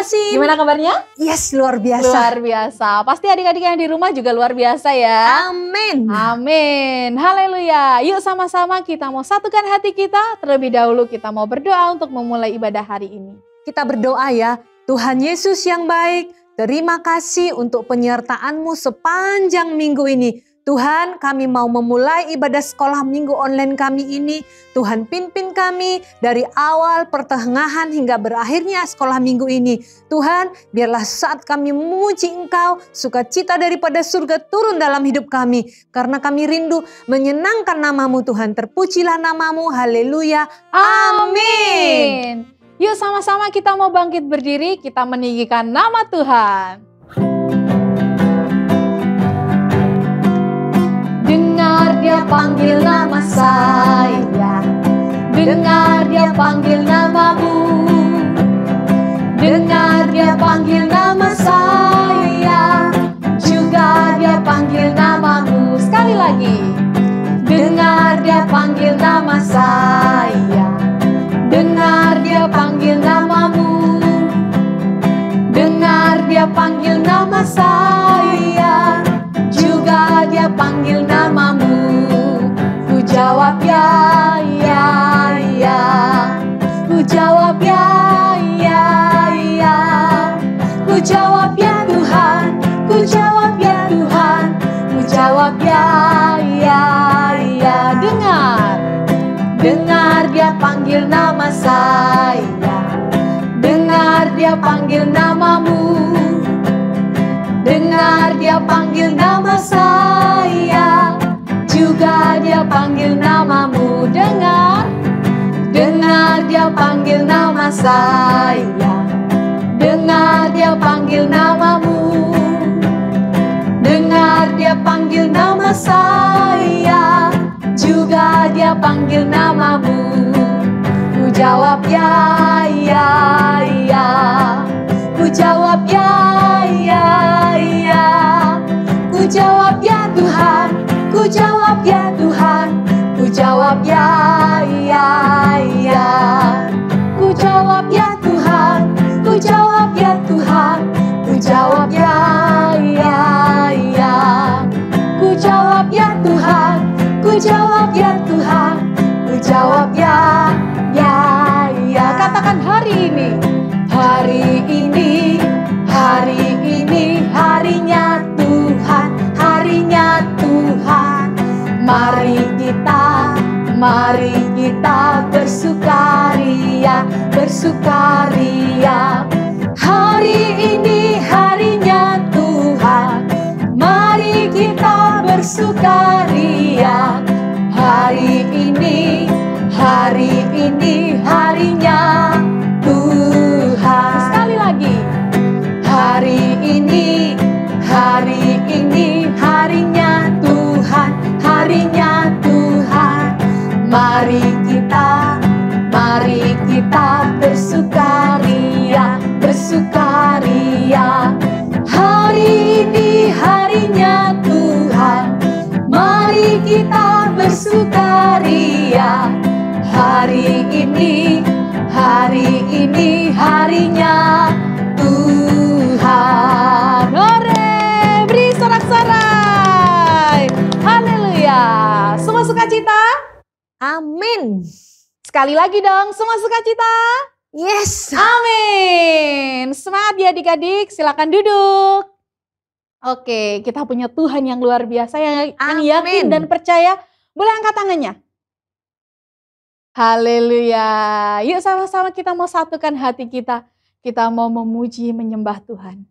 kasih. Gimana kabarnya? Yes, luar biasa. Luar biasa. Pasti adik-adik yang di rumah juga luar biasa ya. Amin. Amin. Haleluya. Yuk sama-sama kita mau satukan hati kita. Terlebih dahulu kita mau berdoa untuk memulai ibadah hari ini. Kita berdoa ya. Tuhan Yesus yang baik, terima kasih untuk penyertaan-Mu sepanjang minggu ini. Tuhan, kami mau memulai ibadah sekolah minggu online kami ini. Tuhan, pimpin kami dari awal, pertengahan, hingga berakhirnya sekolah minggu ini. Tuhan, biarlah saat kami memuji Engkau, sukacita daripada surga turun dalam hidup kami. Karena kami rindu menyenangkan nama-Mu Tuhan. Terpujilah nama-Mu, haleluya, amin. Yuk sama-sama kita mau bangkit berdiri, kita meninggikan nama Tuhan. Dengar Dia panggil nama saya, dengar Dia panggil namamu, dengar Dia panggil nama saya, juga Dia panggil namamu. Sekali lagi, dengar Dia panggil nama saya, dengar Dia panggil namamu, dengar Dia panggil nama saya, juga Dia panggil namamu. Ku jawab ya, ya, ya. Ku jawab ya, ya, ya. Ku jawab ya Tuhan, ku jawab ya Tuhan, ku jawab ya, ya, ya. Dengar, dengar Dia panggil nama saya, dengar Dia panggil namamu, dengar Dia panggil nama saya, juga Dia panggil namamu. Dengar, dengar Dia panggil nama saya, dengar Dia panggil namamu, dengar Dia panggil nama saya, juga Dia panggil namamu. Ku jawab ya, ya, ya. Ku jawab ya, ya, ya. Ku jawab ya Tuhan, ku jawab ya Tuhan, ku jawab ya, ya, ya. Ku jawab ya Tuhan, ku jawab ya Tuhan, ku jawab ya, ya, ya. Ku jawab ya Tuhan, ku jawab ya Tuhan, ku jawab ya, ya, ya. Katakan hari ini, hari ini, hari ini, harinya Tuhan, harinya Tuhan. Mari kita bersukaria, bersukaria. Hari ini harinya Tuhan, mari kita bersukaria. Hari ini harinya Tuhan. Sekali lagi, hari ini harinya Tuhan, harinya Tuhan. Mari kita bersukaria, bersukaria. Hari ini harinya Tuhan, mari kita bersukaria. Hari ini harinya Tuhan. Hore, beri sorak-sorai. Haleluya. Semua sukacita? Amin. Sekali lagi dong, semua sukacita? Yes. Amin. Semangat ya adik-adik, silakan duduk. Oke, kita punya Tuhan yang luar biasa, yang yakin dan percaya. Boleh angkat tangannya? Haleluya. Yuk sama-sama kita mau satukan hati kita. Kita mau memuji, menyembah Tuhan.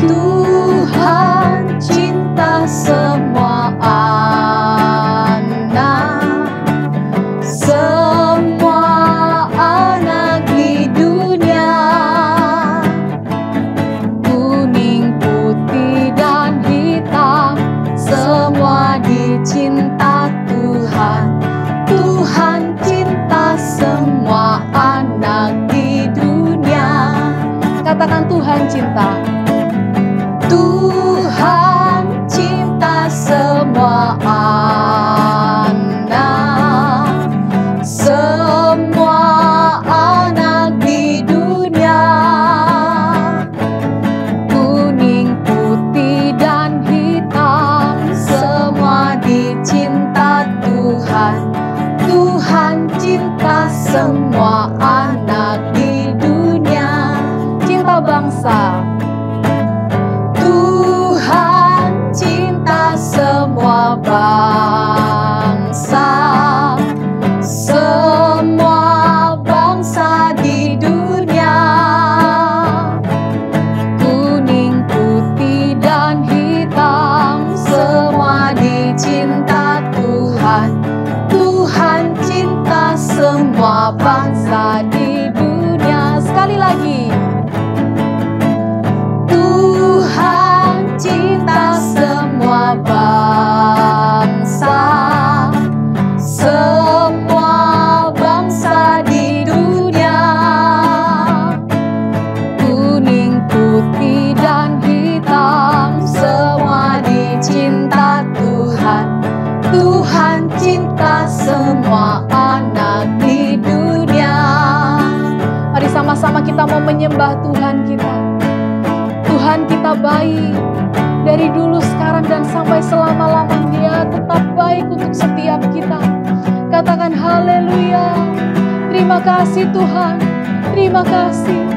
Tuhan cinta semua anak, semua anak di dunia. Kuning, putih, dan hitam, semua dicinta Tuhan. Tuhan cinta semua anak di dunia. Katakan Tuhan cinta. Tuhan cinta semua Tuhan cinta semua anak di dunia. Mari sama-sama kita mau menyembah Tuhan kita. Tuhan kita baik. Dari dulu, sekarang, dan sampai selama-lamanya Dia tetap baik untuk setiap kita. Katakan haleluya. Terima kasih Tuhan. Terima kasih.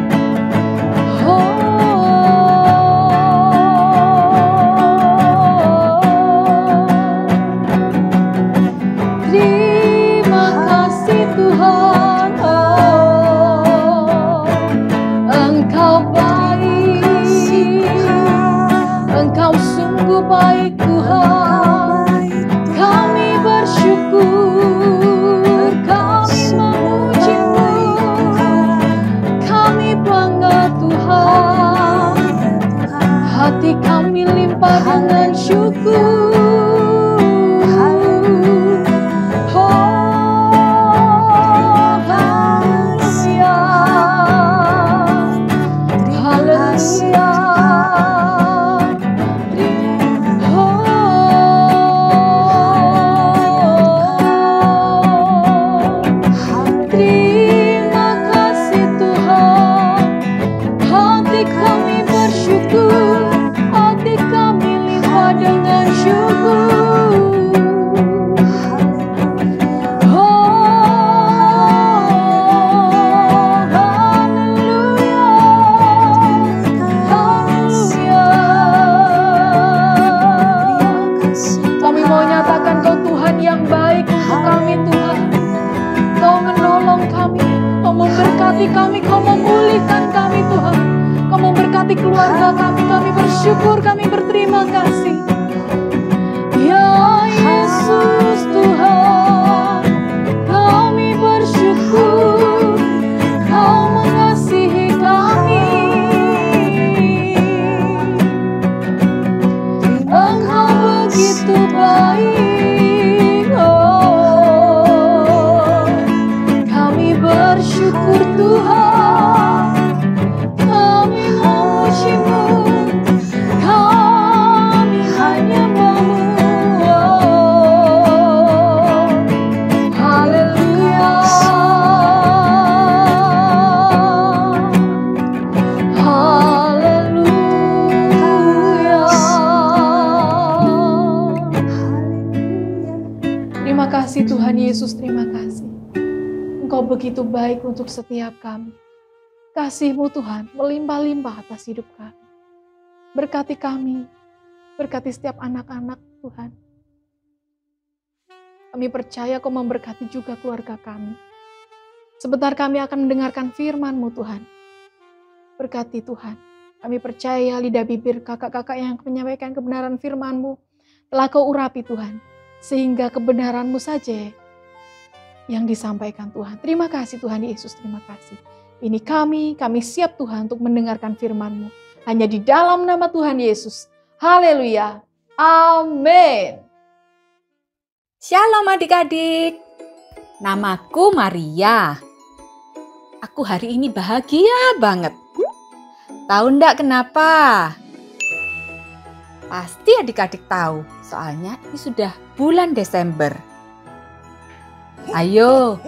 Terima kasih Tuhan. Engkau baik. Engkau sungguh baik Tuhan. Kami bersyukur, kami memuji-Mu, kami bangga Tuhan. Hati kami limpah dengan syukur. Kami, Kau memulihkan kami Tuhan. Kau memberkati keluarga kami, kami bersyukur, kami berterima kasih. Ya Yesus Tuhan, kami bersyukur, Kau mengasihi kami. Engkau begitu baik, kami bersyukur Tuhan, kami memuji-Mu, kami hanya mau. Haleluya, haleluya. Terima kasih Tuhan Yesus, terima kasih. Engkau begitu baik untuk setiap kami. Kasih-Mu Tuhan melimpah-limpah atas hidup kami. Berkati kami, berkati setiap anak-anak Tuhan. Kami percaya Kau memberkati juga keluarga kami. Sebentar kami akan mendengarkan firman-Mu Tuhan. Berkati Tuhan. Kami percaya lidah bibir kakak-kakak yang menyampaikan kebenaran firman-Mu telah Kau urapi Tuhan. Sehingga kebenaran-Mu saja yang disampaikan Tuhan. Terima kasih Tuhan Yesus, terima kasih. Ini kami siap Tuhan untuk mendengarkan firman-Mu. Hanya di dalam nama Tuhan Yesus. Haleluya. Amin. Shalom adik-adik. Namaku Maria. Aku hari ini bahagia banget. Tahu ndak kenapa? Pasti adik-adik tahu, soalnya ini sudah bulan Desember. Ayo,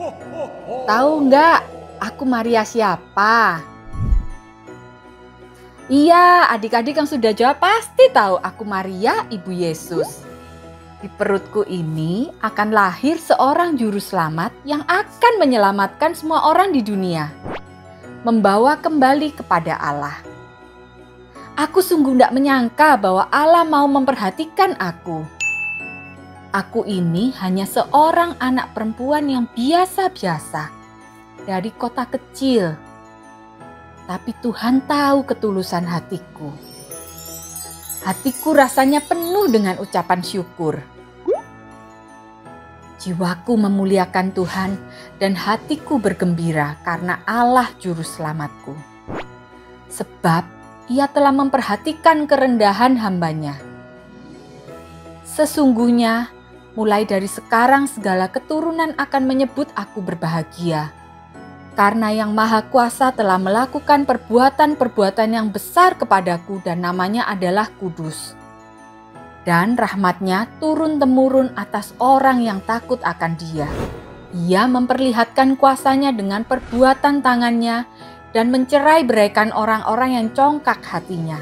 tahu nggak aku Maria siapa? Iya, adik-adik yang sudah jawab pasti tahu aku Maria, Ibu Yesus. Di perutku ini akan lahir seorang juru selamat yang akan menyelamatkan semua orang di dunia. Membawa kembali kepada Allah. Aku sungguh tidak menyangka bahwa Allah mau memperhatikan aku. Aku ini hanya seorang anak perempuan yang biasa-biasa dari kota kecil. Tapi Tuhan tahu ketulusan hatiku. Hatiku rasanya penuh dengan ucapan syukur. Jiwaku memuliakan Tuhan dan hatiku bergembira karena Allah juru selamatku. Sebab Ia telah memperhatikan kerendahan hamba-Nya. Sesungguhnya, mulai dari sekarang segala keturunan akan menyebut aku berbahagia. Karena Yang Maha Kuasa telah melakukan perbuatan-perbuatan yang besar kepadaku dan namanya adalah kudus. Dan rahmat-Nya turun-temurun atas orang yang takut akan Dia. Ia memperlihatkan kuasa-Nya dengan perbuatan tangan-Nya dan mencerai-beraikan orang-orang yang congkak hatinya.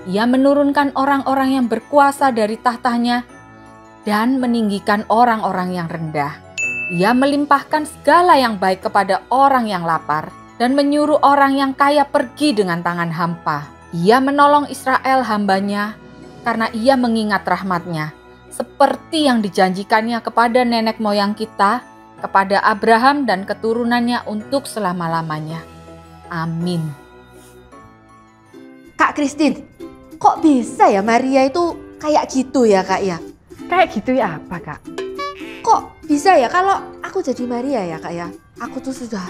Ia menurunkan orang-orang yang berkuasa dari tahtanya dan meninggikan orang-orang yang rendah. Ia melimpahkan segala yang baik kepada orang yang lapar dan menyuruh orang yang kaya pergi dengan tangan hampa. Ia menolong Israel hamba-Nya karena Ia mengingat rahmat-Nya, seperti yang dijanjikannya kepada nenek moyang kita, kepada Abraham dan keturunannya untuk selama-lamanya. Amin. Kak Christine, kok bisa ya Maria itu kayak gitu ya Kak ya? Kayak gitu ya apa Kak? Kok bisa ya kalau aku jadi Maria ya Kak ya? Aku tuh sudah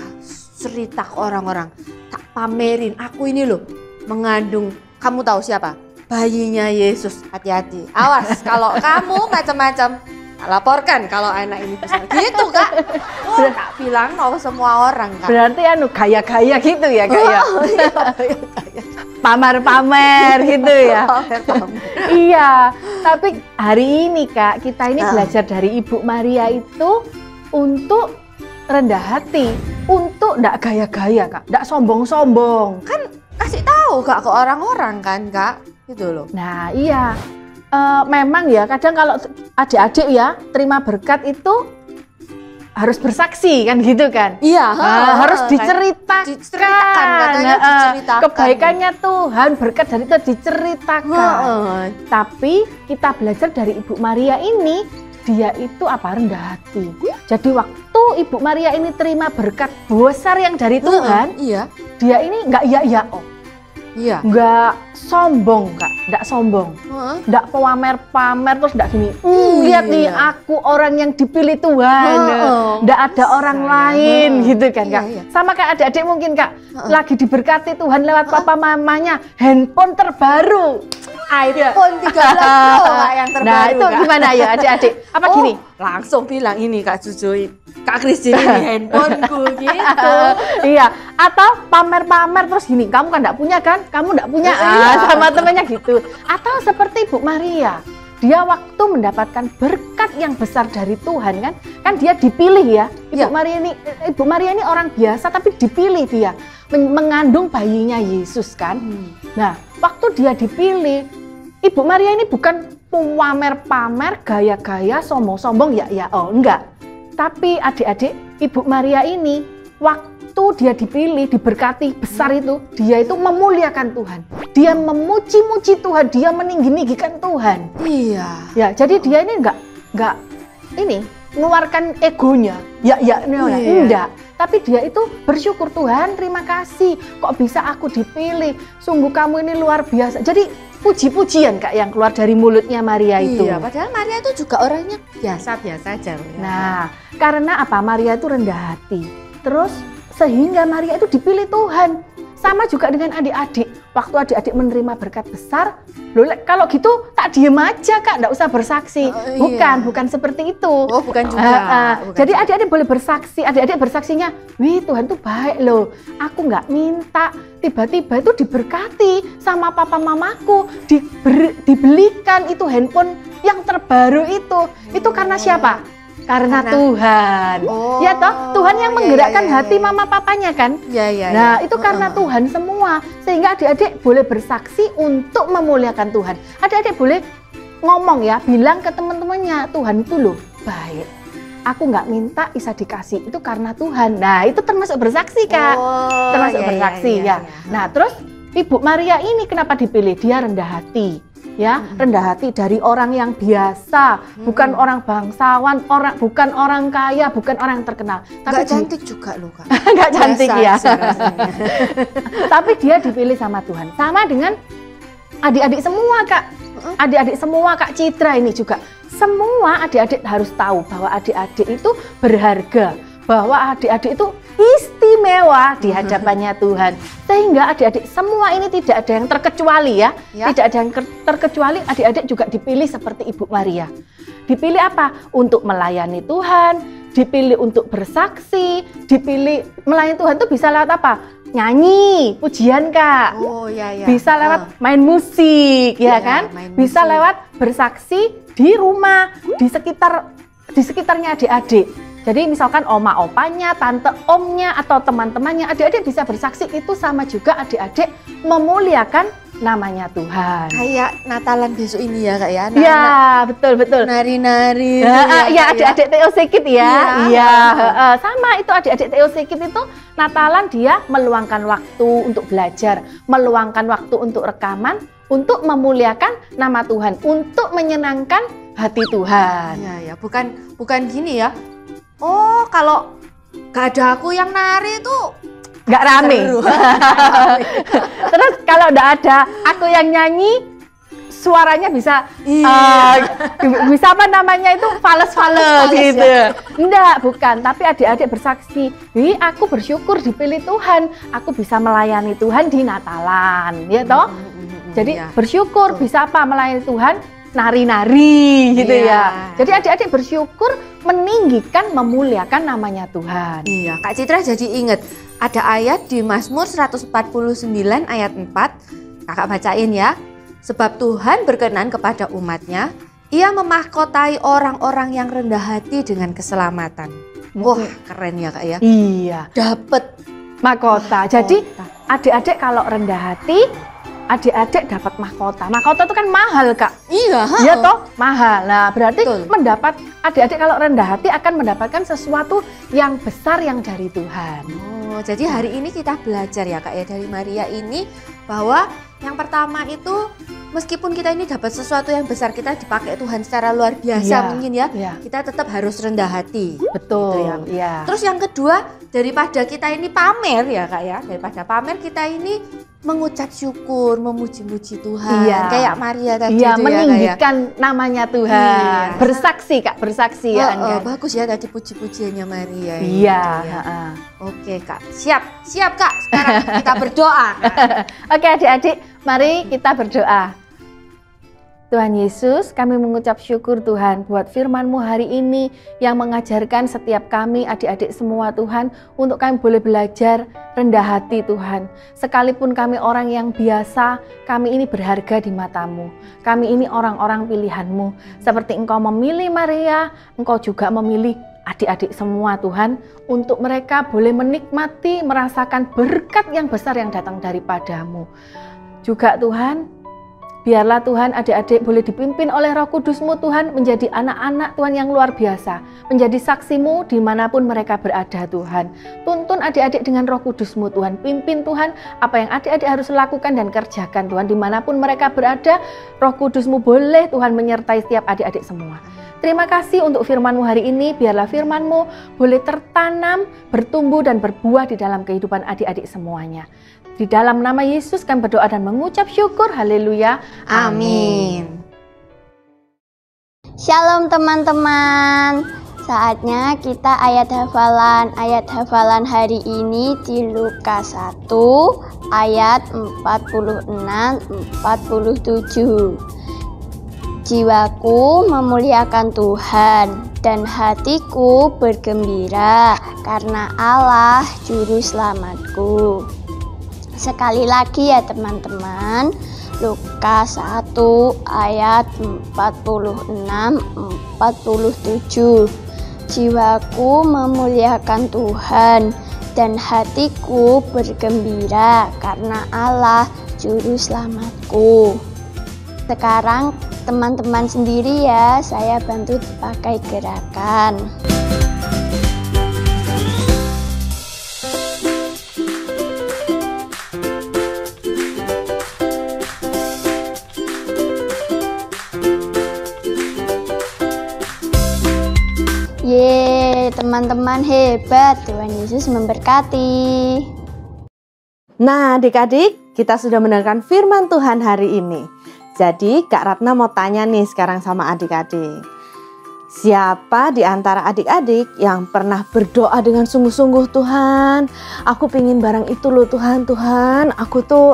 cerita ke orang-orang, tak pamerin aku ini loh mengandung, kamu tahu siapa? Bayinya Yesus. Hati-hati, awas kalau kamu macam-macam tak laporkan kalau anak ini besar gitu Kak. Oh, Kak bilang mau semua orang Kak. Berarti gaya-gaya gitu ya Kak ya? Oh, iya, gaya-gaya. Pamer-pamer gitu ya? Pamer-pamer. Iya, tapi hari ini Kak, kita ini belajar dari Ibu Maria itu untuk rendah hati, untuk ndak gaya-gaya Kak, ndak sombong-sombong. Kan kasih tahu Kak ke orang-orang kan Kak, gitu loh. Nah iya, memang ya kadang kalau adik-adik ya terima berkat itu harus bersaksi kan gitu kan. Iya, harus diceritakan. Diceritakan katanya, diceritakan. Kebaikannya Tuhan, berkat dari itu diceritakan. Tapi kita belajar dari Ibu Maria ini, dia itu rendah hati. Jadi waktu Ibu Maria ini terima berkat besar yang dari Tuhan, iya. Dia ini nggak ya-ya-oh. Iya. Nggak sombong Kak, nggak sombong. Nggak pamer-pamer terus nggak gini. Lihat nih aku orang yang dipilih Tuhan. Nggak ada orang lain gitu kan Kak. Sama kayak adik-adik mungkin Kak, lagi diberkati Tuhan lewat papa mamanya, handphone terbaru. iPhone 13 Pro Kak yang terbaru. Nah itu Kak. gimana ya adik-adik? Apa gini? Langsung bilang ini Kak Cucu, Kak Christine ini handphoneku gitu. Iya, atau pamer-pamer terus gini, kamu kan enggak punya kan? Kamu enggak punya, sama temennya gitu. Atau seperti Bu Maria, dia waktu mendapatkan berkat yang besar dari Tuhan kan dia dipilih ya. Ibu Maria ini orang biasa tapi dipilih dia mengandung bayinya Yesus kan. Nah, waktu dia dipilih, Ibu Maria ini bukan pamer-pamer, gaya-gaya, sombong-sombong enggak. Tapi adik-adik, Ibu Maria ini waktu dia dipilih, diberkati besar itu, dia itu memuliakan Tuhan. Dia memuji-muji Tuhan, dia meninggi-ninggikan Tuhan. Iya. Ya, jadi dia ini enggak mengeluarkan egonya. Enggak. Tapi dia itu bersyukur, Tuhan terima kasih, kok bisa aku dipilih, sungguh kamu ini luar biasa. Jadi puji-pujian Kak yang keluar dari mulutnya Maria itu. Iya, padahal Maria itu juga orangnya biasa-biasa aja. Nah, karena apa? Maria itu rendah hati. Terus sehingga Maria itu dipilih Tuhan. Sama juga dengan adik-adik. Waktu adik-adik menerima berkat besar, kalau gitu tak diem aja Kak, enggak usah bersaksi. Bukan seperti itu. Oh, bukan juga. Jadi adik-adik boleh bersaksi. Adik-adik bersaksinya, wih Tuhan tuh baik loh. Aku nggak minta, tiba-tiba itu diberkati sama papa mamaku, dibelikan itu handphone yang terbaru itu. Itu karena siapa? Karena Tuhan. Ya toh, Tuhan yang menggerakkan hati mama papanya kan. Nah, itu karena Tuhan semua. Sehingga adik-adik boleh bersaksi untuk memuliakan Tuhan. Adik-adik boleh ngomong ya, bilang ke teman-temannya, Tuhan itu loh baik. Aku nggak minta bisa dikasih, itu karena Tuhan. Nah, itu termasuk bersaksi Kak. Termasuk bersaksi ya. Nah, terus Ibu Maria ini kenapa dipilih? Dia rendah hati. Ya, rendah hati dari orang yang biasa, bukan orang bangsawan, bukan orang kaya, bukan orang yang terkenal. Tapi cantik juga loh Kak. Nggak cantik ya. Tapi dia dipilih sama Tuhan. Sama dengan adik-adik semua Kak. Adik-adik semua Kak Citra ini juga. Semua adik-adik harus tahu bahwa adik-adik itu berharga. Bahwa adik-adik itu istimewa di hadapannya Tuhan. Sehingga adik-adik semua ini tidak ada yang terkecuali ya. Tidak ada yang terkecuali, adik-adik juga dipilih seperti Ibu Maria. Dipilih apa? Untuk melayani Tuhan, dipilih untuk bersaksi, dipilih melayani Tuhan itu bisa lewat apa? nyanyi, pujian Kak. Oh ya ya. Bisa lewat main musik, ya Iya, kan? main Bisa musik. lewat bersaksi di rumah, di sekitarnya adik-adik. Jadi misalkan oma opanya, tante omnya, atau teman-temannya, adik-adik bisa bersaksi. Itu sama juga adik-adik memuliakan namanya Tuhan. Kayak Natalan besok ini ya Kak ya. Iya, betul. Nari-nari. Ya adik-adik TOC Kid ya. Iya. Iya, sama itu adik-adik TOC Kid itu Natalan dia meluangkan waktu untuk belajar, meluangkan waktu untuk rekaman, untuk memuliakan nama Tuhan, untuk menyenangkan hati Tuhan. Iya ya, bukan gini ya. Oh, kalau gak ada aku yang nari itu Nggak rame. seru. Terus kalau udah ada aku yang nyanyi, suaranya bisa bisa apa namanya itu fales-fales gitu. Ya. Enggak, bukan. Tapi adik-adik bersaksi, aku bersyukur dipilih Tuhan. Aku bisa melayani Tuhan di Natalan, ya toh? Jadi Iya. bersyukur bisa apa melayani Tuhan? Nari-nari gitu Iya. ya. Jadi adik-adik bersyukur meninggikan, memuliakan namanya Tuhan. Iya, Kak Citra jadi inget ada ayat di Mazmur 149 ayat 4. Kakak bacain ya. Sebab Tuhan berkenan kepada umatnya, Ia memahkotai orang-orang yang rendah hati dengan keselamatan. Wah, keren ya Kak ya. Iya, Dapat mahkota. Jadi adik-adik kalau rendah hati, adik-adik dapat mahkota. Mahkota itu kan mahal Kak. iya, Iya toh, mahal. Nah, berarti Betul. mendapat adik-adik kalau rendah hati akan mendapatkan sesuatu yang besar yang dari Tuhan. Oh, jadi hari ini kita belajar ya Kak ya dari Maria ini bahwa yang pertama itu meskipun kita ini dapat sesuatu yang besar, kita dipakai Tuhan secara luar biasa Iya, mungkin ya, iya. kita tetap harus rendah hati. Betul, Gitu ya. ya. Terus yang kedua, daripada kita ini pamer ya Kak ya, daripada pamer kita ini mengucap syukur, memuji-muji Tuhan. Iya. Kayak Maria tadi Iya, itu ya Kak ya. meninggikan namanya Tuhan. Iya. Bersaksi Kak, bersaksi ya. kan? Bagus ya tadi puji-pujiannya Maria. ini, Iya. gitu ya. heeh. Oke Kak, siap Kak. Sekarang kita berdoa. Kak. Oke adik-adik, mari kita berdoa. Tuhan Yesus, kami mengucap syukur Tuhan buat firman-Mu hari ini yang mengajarkan setiap kami adik-adik semua Tuhan untuk kami boleh belajar rendah hati Tuhan. Sekalipun kami orang yang biasa, kami ini berharga di mata-Mu. Kami ini orang-orang pilihan-Mu. Seperti Engkau memilih Maria, Engkau juga memilih adik-adik semua Tuhan untuk mereka boleh menikmati, merasakan berkat yang besar yang datang daripada-Mu. Juga Tuhan, biarlah Tuhan adik-adik boleh dipimpin oleh Roh Kudus-Mu Tuhan menjadi anak-anak Tuhan yang luar biasa. Menjadi saksi-Mu dimanapun mereka berada Tuhan. Tuntun adik-adik dengan Roh Kudus-Mu Tuhan. Pimpin Tuhan apa yang adik-adik harus lakukan dan kerjakan Tuhan. Dimanapun mereka berada, Roh Kudus-Mu boleh Tuhan menyertai setiap adik-adik semua. Terima kasih untuk firman-Mu hari ini. Biarlah firman-Mu boleh tertanam, bertumbuh dan berbuah di dalam kehidupan adik-adik semuanya. Di dalam nama Yesus kami berdoa dan mengucap syukur. Haleluya. Amin. Shalom teman-teman. Saatnya kita ayat hafalan. Ayat hafalan hari ini di Lukas 1 ayat 46-47. Jiwaku memuliakan Tuhan dan hatiku bergembira karena Allah juru selamatku. Sekali lagi ya teman-teman, Lukas 1 ayat 46-47. Jiwaku memuliakan Tuhan dan hatiku bergembira karena Allah juru selamatku. Sekarang teman-teman sendiri ya, saya bantu pakai gerakan. Yeay, teman-teman hebat. Tuhan Yesus memberkati. Nah adik-adik, kita sudah mendengarkan firman Tuhan hari ini. Jadi Kak Ratna mau tanya nih sekarang sama adik-adik. Siapa di antara adik-adik yang pernah berdoa dengan sungguh-sungguh, Tuhan, aku pengen barang itu loh Tuhan, aku tuh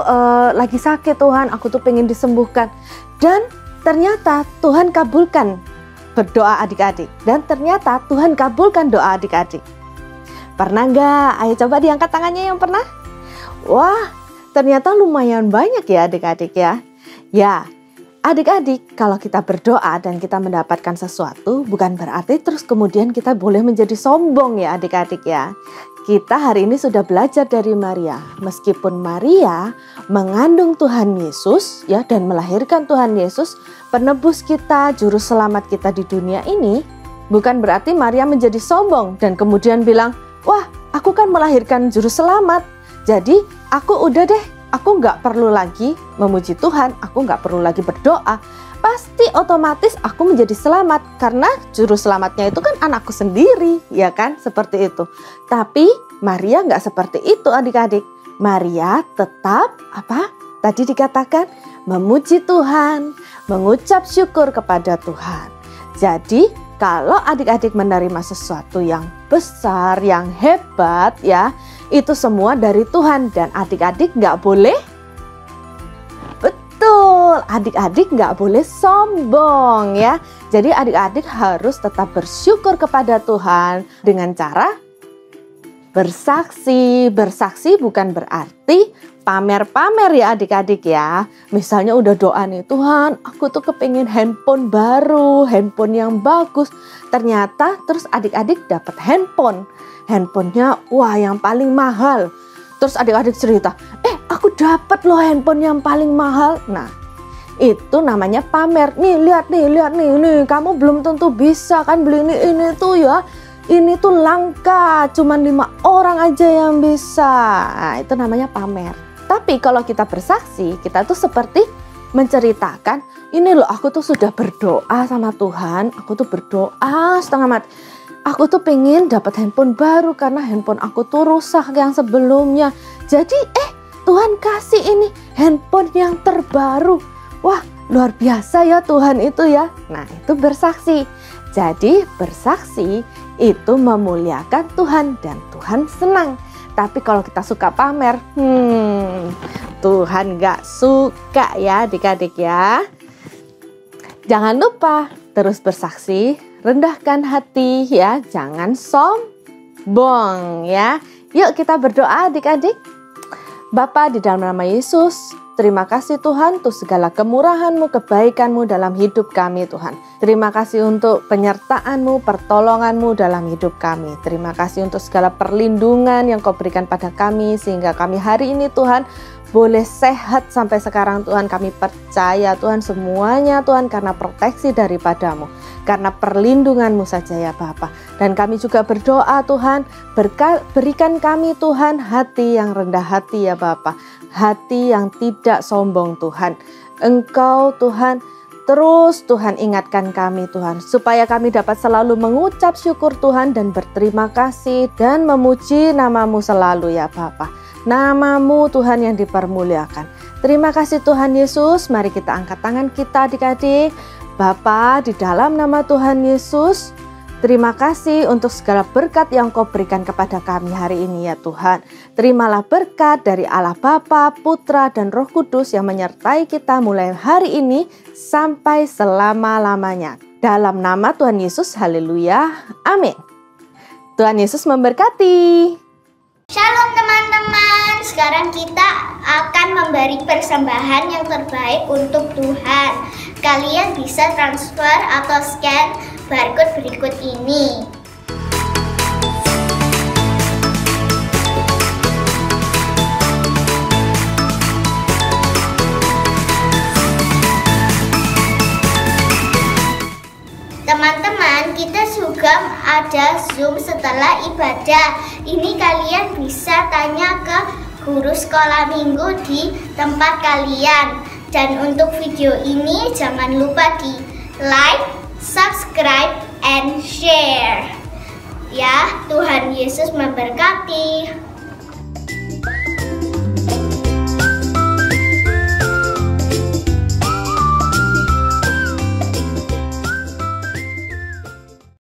lagi sakit Tuhan, aku tuh pengen disembuhkan. Dan ternyata Tuhan kabulkan berdoa adik-adik. Dan ternyata Tuhan kabulkan doa adik-adik. Pernah nggak? Ayo coba diangkat tangannya yang pernah. Wah, ternyata lumayan banyak ya adik-adik ya. Ya, adik-adik, kalau kita berdoa dan kita mendapatkan sesuatu, bukan berarti terus kemudian kita boleh menjadi sombong ya adik-adik ya. Kita hari ini sudah belajar dari Maria. Meskipun Maria mengandung Tuhan Yesus ya dan melahirkan Tuhan Yesus, penebus kita, juru selamat kita di dunia ini, bukan berarti Maria menjadi sombong dan kemudian bilang, wah, aku kan melahirkan juru selamat, jadi aku udah deh, aku nggak perlu lagi memuji Tuhan, aku nggak perlu lagi berdoa. Pasti otomatis aku menjadi selamat karena juru selamatnya itu kan anakku sendiri, ya kan? Seperti itu. Tapi Maria nggak seperti itu adik-adik. Maria tetap apa? Tadi dikatakan memuji Tuhan, mengucap syukur kepada Tuhan. Jadi kalau adik-adik menerima sesuatu yang besar, yang hebat ya, itu semua dari Tuhan dan adik-adik nggak boleh, betul, adik-adik nggak boleh sombong ya. Jadi adik-adik harus tetap bersyukur kepada Tuhan dengan cara bersaksi. Bersaksi bukan berarti pamer-pamer ya adik-adik ya. Misalnya udah doa nih, Tuhan aku tuh kepingin handphone baru, handphone yang bagus. Ternyata terus adik-adik dapat handphone. Handphonenya wah yang paling mahal. Terus adik-adik cerita, aku dapat loh handphone yang paling mahal. Nah itu namanya pamer. Nih lihat nih, kamu belum tentu bisa kan beli ini tuh ya. Ini tuh langka, cuman 5 orang aja yang bisa. Nah itu namanya pamer. Tapi kalau kita bersaksi, kita tuh seperti menceritakan, ini loh aku tuh sudah berdoa sama Tuhan, aku tuh berdoa setengah mati. Aku tuh pengen dapat handphone baru karena handphone aku tuh rusak yang sebelumnya. Jadi Tuhan kasih ini handphone yang terbaru. Wah luar biasa ya Tuhan itu ya. Nah itu bersaksi. Jadi bersaksi itu memuliakan Tuhan dan Tuhan senang. Tapi kalau kita suka pamer, Tuhan gak suka ya adik-adik ya. Jangan lupa terus bersaksi, rendahkan hati ya, jangan sombong ya. Yuk kita berdoa adik-adik. Bapa di dalam nama Yesus, terima kasih Tuhan untuk segala kemurahan-Mu, kebaikan-Mu dalam hidup kami Tuhan. Terima kasih untuk penyertaan-Mu, pertolongan-Mu dalam hidup kami. Terima kasih untuk segala perlindungan yang Kau berikan pada kami sehingga kami hari ini Tuhan boleh sehat sampai sekarang Tuhan. Kami percaya Tuhan semuanya Tuhan karena proteksi daripada-Mu, karena perlindungan-Mu saja ya Bapa. Dan kami juga berdoa Tuhan, berikan kami Tuhan hati yang rendah hati ya Bapa, hati yang tidak sombong Tuhan. Engkau Tuhan terus Tuhan ingatkan kami Tuhan, supaya kami dapat selalu mengucap syukur Tuhan dan berterima kasih dan memuji nama-Mu selalu ya Bapa. Nama-Mu Tuhan yang dipermuliakan. Terima kasih Tuhan Yesus. Mari kita angkat tangan kita adik-adik. Bapa di dalam nama Tuhan Yesus, terima kasih untuk segala berkat yang Kau berikan kepada kami hari ini ya Tuhan. Terimalah berkat dari Allah Bapa, Putra dan Roh Kudus yang menyertai kita mulai hari ini sampai selama-lamanya. Dalam nama Tuhan Yesus, haleluya, amin. Tuhan Yesus memberkati. Shalom teman-teman, sekarang kita akan memberi persembahan yang terbaik untuk Tuhan. Kalian bisa transfer atau scan barcode berikut ini. Teman-teman, kita juga ada Zoom setelah ibadah. Ini kalian bisa tanya ke guru sekolah minggu di tempat kalian. Dan untuk video ini jangan lupa di like, subscribe, and share. Ya, Tuhan Yesus memberkati.